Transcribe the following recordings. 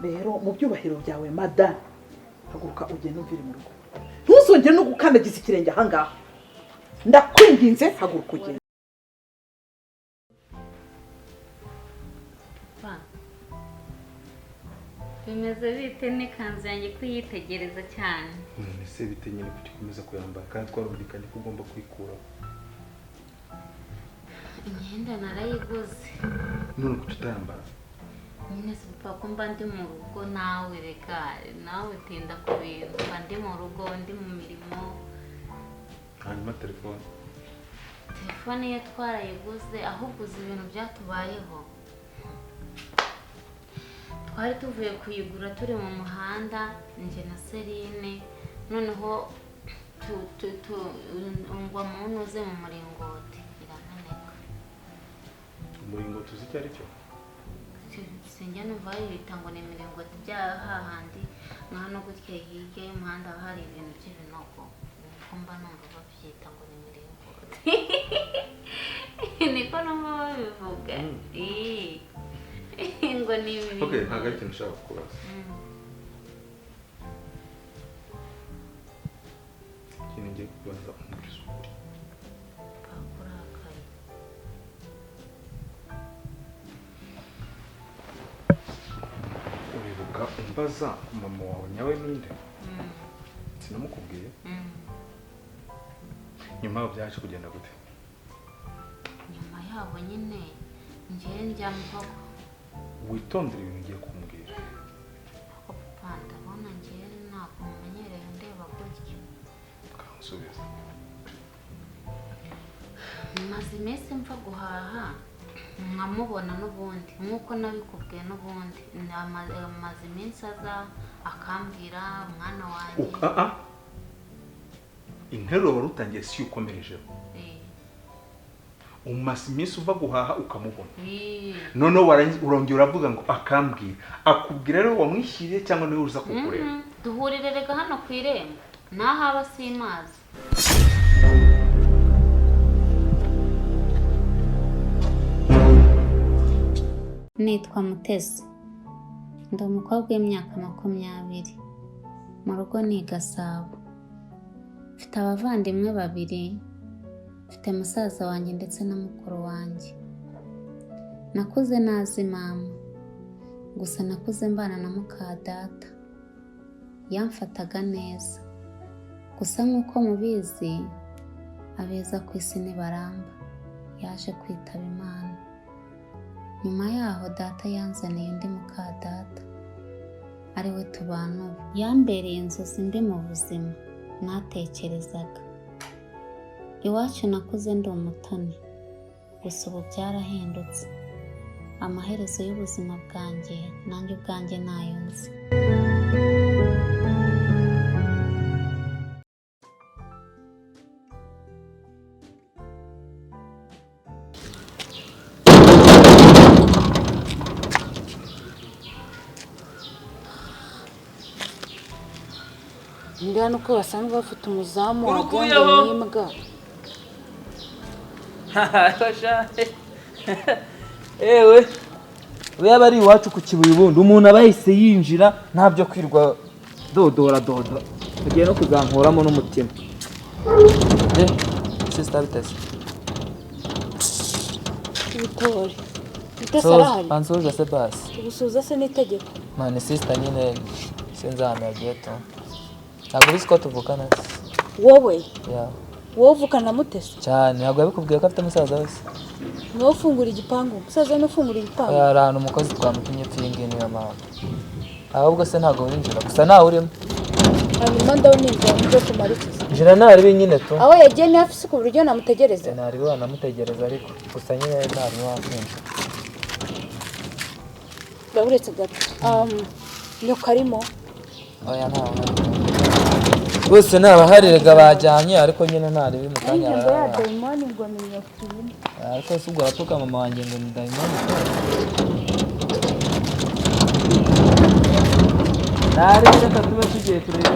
rero mu byubahiro byawe madame haguruka ugende umvire mu rugo ntuzongere no gukandagiza ikirenge aha ngaha ndakwinginze haguruka ugende bimeze bite n'ikanzu yanjye kuyitegereza cyane ese bite nyine kugikomeza kuyambara kandi twarumvikanye ko ugomba kwikuraho imyenda narayiguze none ko tutayambara nyine si papa ko mba ndi mu rugo nawe reka nawe tinda ku bintu mba ndi mu rugo ndi mu mirimo hanyuma telefone iyo twarayiguze ahubwo uzi ibintu byatubayeho twari tuvuye kuyigura turi mu muhanda nje na Serine noneho ngwa mu ntuze mu muringoti irananeka umuringoti uzi icyo ari cyo sinjya numva bita ngo ni imiringoti bya hahandi nka hano gutya hirya y'umuhanda hari ibintu by'ibinogo niko mba numva babyita ngo ni imiringoti niko numva babivuga ngo ni imiringoti okay ntabwo ari ikintu ushaka kukubaza ikintu ngiye kukubaza umubwiza ukuri bakurakaye uribuka umbaza mama wawe nyawe ninde sinamukubwiye nyuma yaho byaje kugenda gute nyuma yabo nyine njyewe njya mvuga witondere ibintu ugiye kumbwira ko papa ndabona njyewe ntabwo mumenyereye ndeba gutya kamusubiza maze iminsi mva guhaha nkamubona n'ubundi nk'uko nabikubwiye n'ubundi maze iminsi aza akambwira umwana wanjye interuro wari utangiye si ukomerejeho umaze iminsi uva guhaha ukamubona noneho urongera uravuga ngo akambwira akubwira rero wamwishyiriye cyangwa niwe uza kukureba duhurire rega hano ku irembo nahaba simazi nitwa Mutesi ndi umukobwa w'imyaka 20 mu rugo ni Gasabo mfite abavandimwe 2 mfite musaza wanjye ndetse na mukuru wanjye nakuze nazi mama gusa nakuze mbana na muka data yamfataga neza gusa nk'uko mubizi abeza ku isi nibaramba yaje kwitaba Imana nyuma yaho data yanzaniye undi muka data ariwe tubana ubu yambereye inzozi ndi mu buzima natekerezaga iwacu nakuze ndi umutoni gusa ubu byarahindutse amaherezo y'ubuzima bwanjye nanjye ubwanjye nayo nzi Ndano ko basanzwe bafite umuzamu wagonga n'imbwa. Ewe we bari iwacu ku Kibuye ubundi umuntu abahise yinjira ntabyo kwirwa dodora tugiye no kuzankuramo n'umutima sister bitese Ibigori bitesarahari bansoza se basi ubusuza se n'itegeko mane sister nyine sinzana byeto ntabwo bizi ko tuvukana wowe ya wowe uvukana na Mutesi cyane ntabwo yabikubwiye ko afite musaza wese no ufungura igipangu musaza no ufungura igipangu yarana umukozi twamutumye twingi niyo mama ahubwo se ntabwo winjira gusa nawe urimo hanyuma ndaboneza byo kumarikiza njira nari binyine tu aho yagiye ni afise ku buryo namutegereza nari banamutegereza ariko gusa nyine nari wakwinjira baburetse gato nyo karimo oya ntawe bose nabaharirega bajyanye ariko nyine ntari bimukanya ya daimoni ngo ni yakini ariko se ubwo ratuka mama wanjye ngo ni daimoni nari reka tube tugiye turebe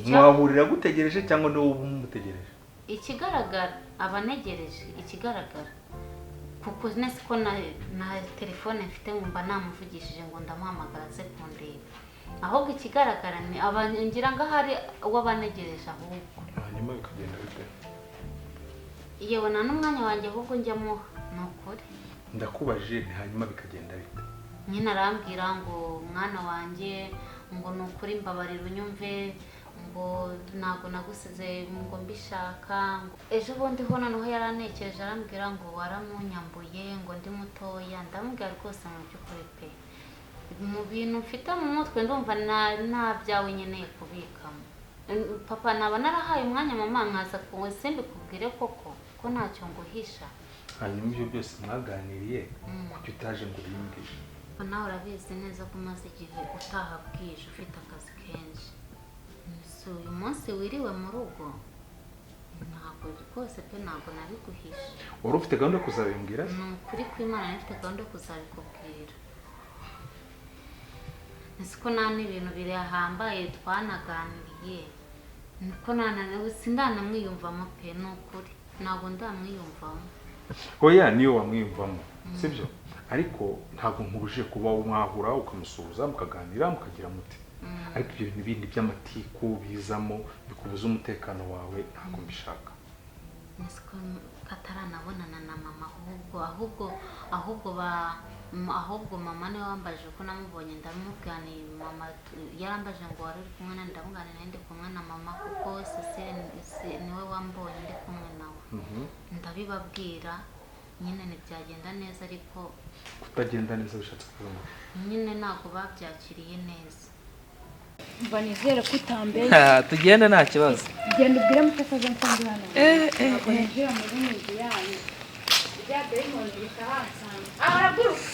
mwahurira gutegereje cyangwa niwe umutegereje ikigaragara abanegereje ikigaragara kuko nese ko na telefone mfite ngumva namuvugishije ngo ndamuhamagara se kundeba ahubwo ikigaragara ni abangira ngo hari wabanegereje ahubwo hanyuma bikagenda bite yewe na n'umwanya wanjye ahubwo njyamo nukuri ndakubajije hanyuma bikagenda bite nyine arambwira ngo mwana wanjye ngo nukuri mbabarira unyumve ngo ntabwo nagusize ngo mbishaka ejo bundi ho noneho yaranekereje arambwira ngo waramunyambuye ngo ndi mutoya ndamubwira rwose mu by'ukuri pe mu bintu mfite mu mutwe ndumva nta byawe nkeneye kubikamo papa naba narahaye umwanya mama nkaza kuwe simbikubwire koko ko ntacyo nguhisha hanyuma ibyo byose mwaganiriye kuki utaje ngo ubimbwire nawe urabizi neza ko umaze igihe utaha bwije ufite akazi kenshi si uyu munsi wiriwe mu rugo ntabwo rwose pe ntabwo nabiguhisha wari ufite gahunda yo kuzabimbwira ni ukuri kw'Imana nifite gahunda yo kuzabikubwira ese ko nta n'ibintu birahambaye twanaganiriye niko sindanamwiyumvamo pe ni ukuri ntabwo ndamwiyumvamo oya niyo wamwiyumvamo sibyo ariko ntabwo nkubujije kuba mwahura ukamusuhuza mukaganira mukagira muti ariko ibyo bintu bindi by'amatiku bizamo bikubuza umutekano wawe ntabwo mbishaka nisiko kataranabonana na mama ahubwo mama niwe wambaje ko namubonye ndamubwaniye mama yarambaje ngo wari uri kumwe na ndamubwaniye ndi kumwe na mama kuko sese niwe wambonye ndi kumwe nawe ndabibabwira nyine ntibyagenda neza ariko kutagenda neza bishatse kuvuga nyine ntabwo babyakiriye neza mba nizere ko utambeye tugende nta kibazo genda ubwire mutakaza nsanga hano ntabwo ninjira muri iyi nzu yanyu ibya dayimoni bitahansanga araguruka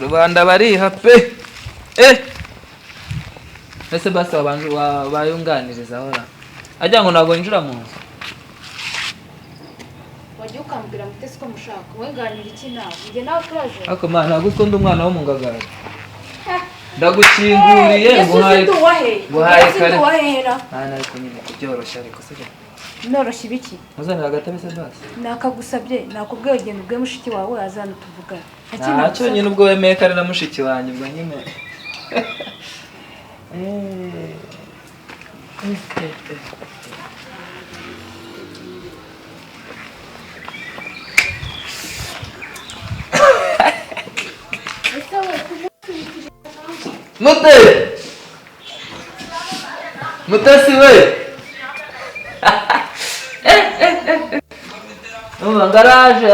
rubanda bariha pe ese basi bayunganiriza ahora ajya ngo ntabwo yinjira mu nzu wajya ukambwira mutesi ko mushaka wenganira iki nawe njye nawe turaje ariko mana ntabwo ukunda umwana wo mu ngagara ndagukinguriye nguhaye kare nta ariko nyine kubyoroshya ariko sibyo noroshya ibiki muzanira agatebe se basi nakagusabye nakubwiye ugenda ubwe mushiki wawe azana tuvugana ntacyo nyine ubwo wemeye kare na mushiki wanjye ubwo nyine Mutesi we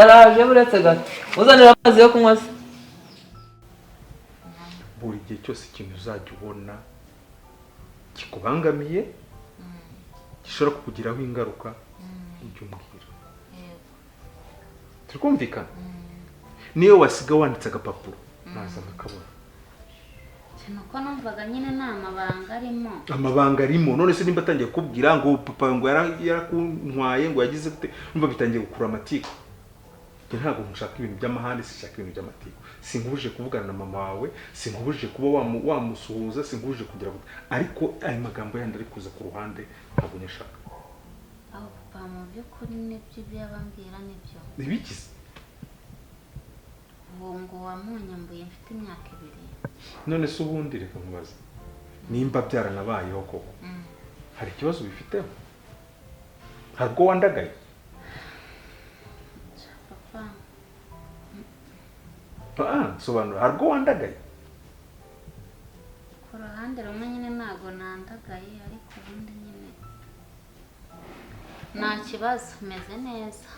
araje buretse gato uzanira amazi yo kunywa se buri gihe cyose ikintu uzajya ubona kikubangamiye gishobora kukugiraho ingaruka ujye umbwira turi kumvikana niyo wasiga wanditse agapapuro naza nkakabona nuko numvaga nyine nta amabanga arimo none se nimba atangiye kubwira ngo papa ngo yarakuntwaye ngo yagize gute numva bitangiye gukura amatiku ntabwo nshaka ibintu by'amahane sishaka ibintu by'amatiku sinkubuje kuvugana na mama wawe sinkubuje kuba wamusuhuza sinkubuje kugira gute ariko ayo magambo yandi ari kuza ku ruhande ntabwo nyashaka aho papa mu by'ukuri nibyo byabambwira nibyo nibikize ngo wamunyambuye mfite imyaka 2 none se ubundi reka nkubaza nimba byaranabayeho koko hari ikibazo bifiteho hari ubwo wandagaye sobanura hari ubwo wandagaye ku ruhande rumwe nyine ntabwo nandagaye ariko ubundi nyine nta kibazo meze neza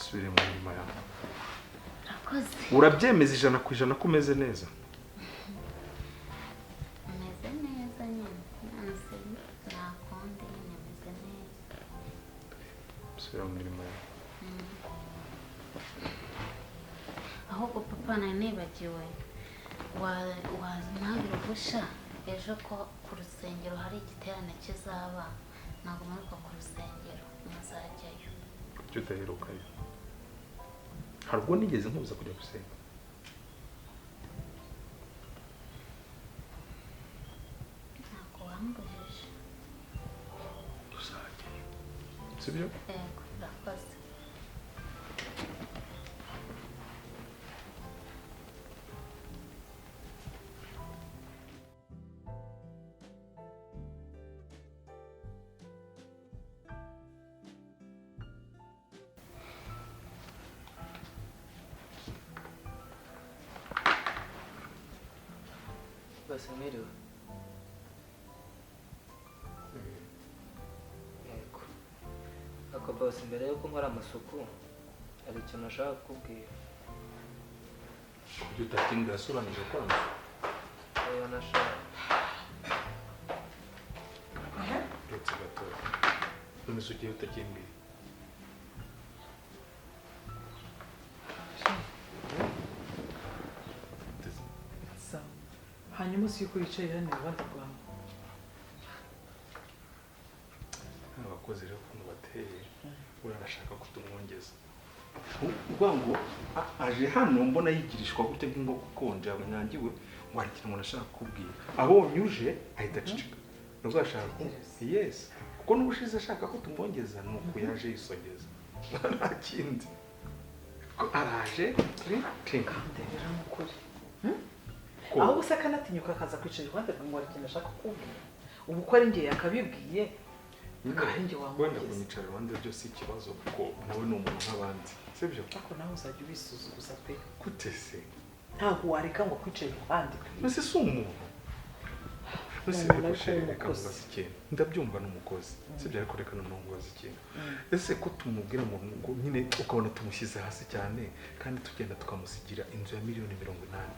subire mu mirimo yawe urabyemeza 100% ko umeze neza meze neza nyine nase nakonde nyine meze neza subire mu mirimo yawe ahubwo papa nibagiwe nawe urugusha ejo ko ku rusengero hari igiterane kizaba ntabwo muruko ku rusengero muzajyayo kuki utaherukayo hari ubwo nigeze nkubuza kujya gusenga ntabwo wambujije sibyo? yego urakoze. bose mwiriwe. Yego. Ako bose mbere yuko nkora amasuku hari ikintu nashaka kukubwira. Kuki utatinda yasobanije kwanza? Oya nashaka. Uretse gato. None se ugiye utakimbwiye? sawa hanyuma si yuko yicaye hano iruhande rwawe Abakozi rero ukuntu bateye urashaka ko tumwongeza. Ubwo ngo aje hano mbona yigirishwa gute nk'inkoko konje abanyangiwe ngo hari ikintu nashaka kubwira. Aho nyuje ahita acicika. Nubwo ashaka ko yes. Kuko n'ubushize ashaka ko tumwongeza nuko yaje yisongeza. Nta kindi. Ko araje tinka. ndebera n'ukuri aho gusa akanatinyuka akaza kwicara iruhande rwawe ngo hari ikintu ashaka kukubwira ubu ko ari njye yakabibwiye kandi wenda wamugeze kunyicara iruhande byose ikibazo kuko nawe ni umuntu nk'abandi sibyo? ariko nawe uzajya ubisuzuguza pe Gute se? ntabwo wareka ngo kwicara iruhande Ese si umuntu? Ese Umuntu reka ariko reka w'umukozi. mubaze ikintu. Ndabyumva n'umukozi. Sibyo ariko reka noneho mubaze ikintu. Ese ko tumubwira ngo nyine ukabona tumushyize hasi cyane kandi tugenda tukamusigira inzu ya miliyoni 80.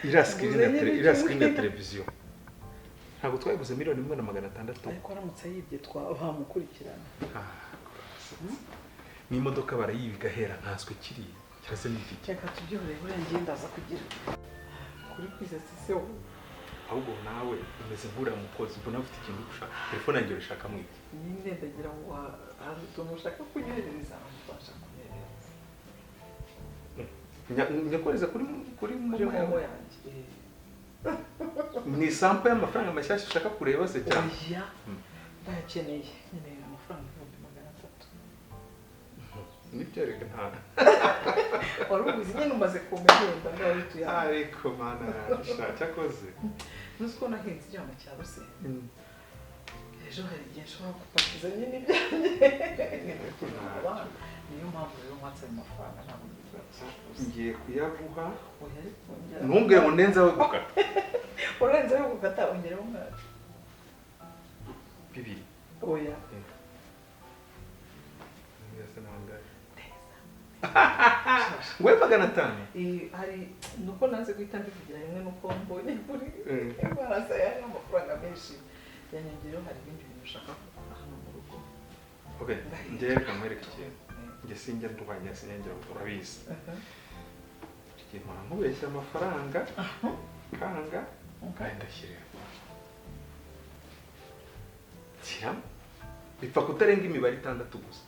Iriya screen ya televiziyo ntabwo twayiguze miliyoni 1,600. ariko aramutse yibye twamukurikirana n'imodoka barayiba igahera nkaswe kiriya kirase n'iki reka tubyihoreye buriya ngiye ndaza kugira kuri kwiza se wowe ahubwo nawe umeze nk'uriya mukozi mbona ufite ikintu ushaka telefone yanjye urashaka mwiki nyine ndagira ngo hari utuntu ushaka kunyoherereza amufasha kunyoherereza nyakoreza kuri momo yanjye ni sample y'amafaranga mashyashya ushaka kureba se cyane oya ndayakeneye nkeneye amafaranga 300. nibyo reka nta wari ubizi nyine umaze kumenya ndawe tuya ariko mana shaka cyakoze nuzi ko nahinze ijya mu cyaro se ejo hari igihe nshobora kupakiza nyine ibyanjye niyo mpamvu rero mpatse mu mafaranga ntabwo ngiye kuyaguha oya ariko ntumbwire ngo ndenzaho gukata urenzeho gukata ongereho umwana 2 oya yasa nangaye ngwe 500 hari nuko naze guhita mbivugira rimwe nuko mbonye kuri barasa ya amafaranga menshi yanyengereho hari ibindi bintu ushaka hano mu rugo okay ngiye kamwereka ikintu nge sinjya nduhanya sinjya urabizi igihe mpora nkubeshya amafaranga kanga kandi ndashyirira shyiramo bipfa kutarenga imibare 6 gusa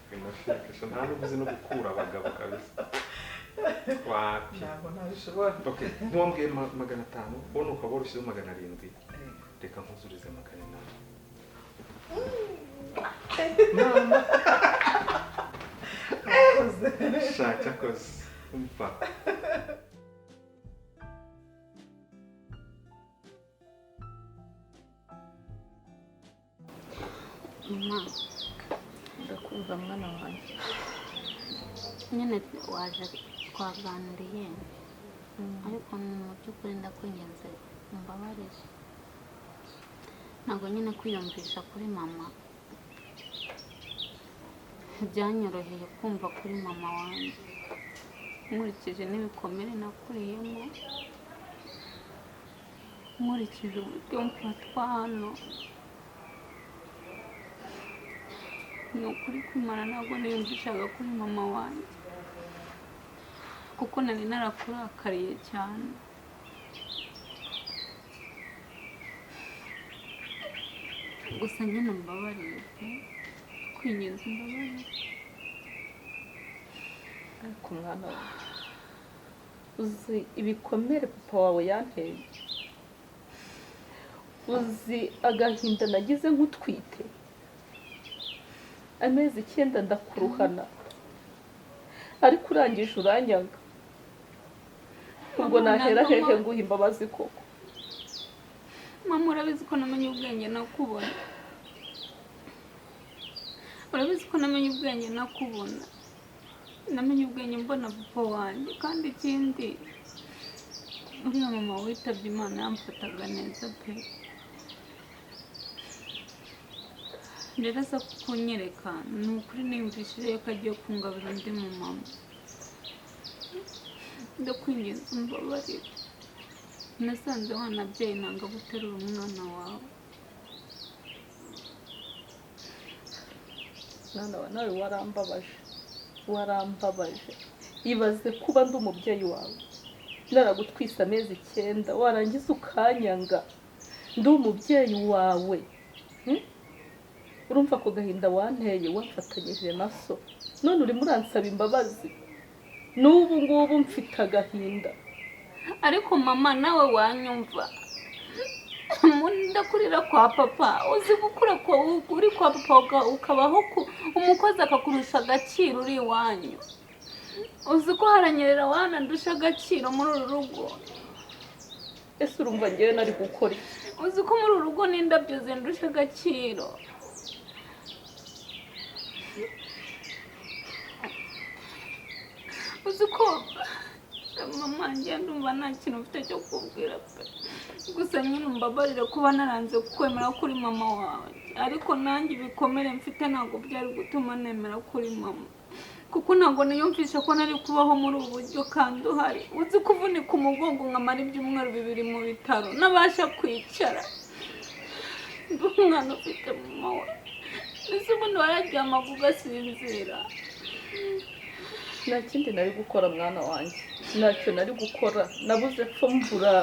binashikisha nta n'ubuzi no gukura abagabo kabisa wapi ntabwo ntabishobora okay ntuwambwiye 500 ubona ukaba warushyizeho 700 reka nkuzurize 800 shaka koze umva Mama ndakumva mwana wanjye nyine waje twaganiriye ariko mu by'ukuri ndakwinginze umbabarire ntabwo nyine kwiyumvisha kuri mama byanyoroheye kumva kuri mama wanjye nkurikije n'ibikomere nakuriyemo nkurikije uburyo mfatwa hano ni ukuri kwimana ntabwo niyumvishaga kuri mama wanjye kuko nari narakurakariye cyane gusa nyine mbabarire kwinginze imbabarire ariko mwana wawe uzi ibikomere papa wawe yanteye, uzi agahinda nagize nk'utwite, amezi 9 ndakuruhana ariko urangije uranyanga. Ubwo nahera hehe nguha imbabazi koko? Mama urabizi ko namenye ubwenge nakubona, urabizi ko namenye ubwenge nakubona, namenye ubwenge mbona papa wanjye. Kandi ikindi uriya mama witabye Imana yamfataga neza pe. Rero aza kunyereka ni ukuri niyumvishije ko agiye kungabira undi mu mama. Ndakwinginze umbabarire, nasanze wanabyaye nanga guterura umwana wawe. Mwana wa nawe warambabaje, ibaze kuba ndi umubyeyi wawe naragutwisa amezi 9 warangiza ukanyanga, ndi umubyeyi wawe. Urumva ko gahinda wanteye wafatanyije na so, none uri muransaba imbabazi. N'ubu ngubu mfite agahinda. Ariko mama nawe wanyumva, ndakurira kwa papa, uzi gukura ko uri kwa papa ukabaho umukozi akakurusha agaciro uri iwanyu. Uzi ko haranyerera wana ndusha agaciro muri uru rugo. Ese urumva ngewe nari gukora iki? Uzi ko muri uru rugo n'indabyo zindusha agaciro. Uzi ko mama njye ndumva nta kintu mfite cyo kubwira pe. Gusa nyine umbabarire kuba naranze kukwemera kuri mama wawe, ariko nanjye ibikomere mfite ntabwo byari gutuma nemera kuri mama, kuko ntabwo niyumvisha ko nari kubaho muri ubu buryo kandi uhari. Uzi kuvunika umugongo nkamara ibyumweru 2 mu bitaro nabasha kwicara. Umwana ufite mama we, ese ubundi wararyama ugasinzira? Nta kindi nari gukora mwana wanjye, ntacyo nari gukora. Nabuze ko mbura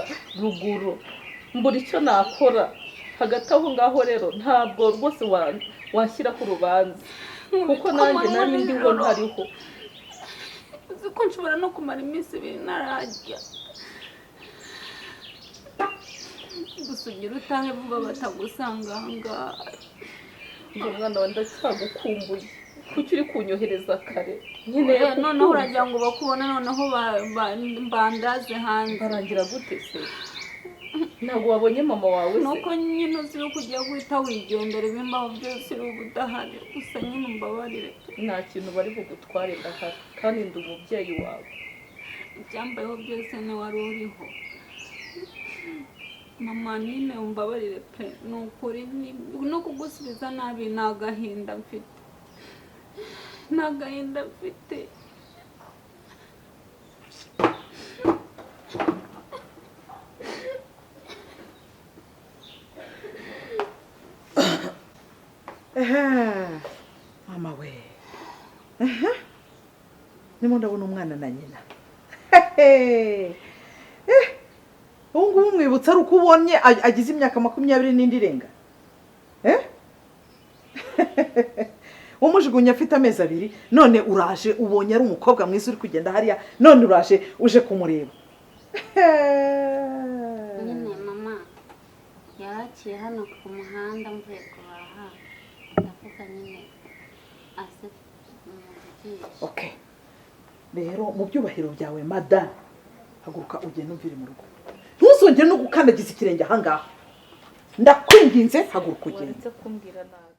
ruguru, mbura icyo nakora. Hagati aho ngaho rero ntabwo rwose washyira ku rubanza, kuko nanjye nari ndiho ntariho. Uzi ko nshobora no kumara iminsi 2 nararya. Gusa ugira utahe vuba batagusanga ahangaha. Ngo mwana wa ndacyagukumbuye, kuki uri kunyohereza kare? Noneho uragira ngo bakubone, noneho bandaze hanze. Barangira gute se? Ntabwo wabonye mama wawe se? Nuko nyine uzi ko ugiye guhita wigendera, ibimbaho byose uri ubudahari. Gusa nyine umbabarire, nta kintu bari bugutware ndahari, kandi ndi umubyeyi wawe. Ibyambayeho byose ni wari uriho. Mama nyine umbabarire pe, ni ukuri no kugusubiza nabi n'agahinda mfite. N'agahinda mfite. Mama we, nimo ndabona umwana na nyina. Ubu ngubu mwibutsa ari uko ubonye agize imyaka 20 n'indi irenga. Umujugunya afite amezi 2, none uraje ubonye ari umukobwa mwiza uri kugenda hariya, none uraje uje kumureba. Nyine mama yaraciye hano ku muhanda mvuye kubaha, ndavuga nyine ase umugisha. Okay, rero mu byubahiro byawe madame, haguruka ugende umvire mu rugo. Ntuzongere no gukandagiza ikirenge ahangaha, ndakwinginze haguruka ugende. Waretse kumbwira nabi.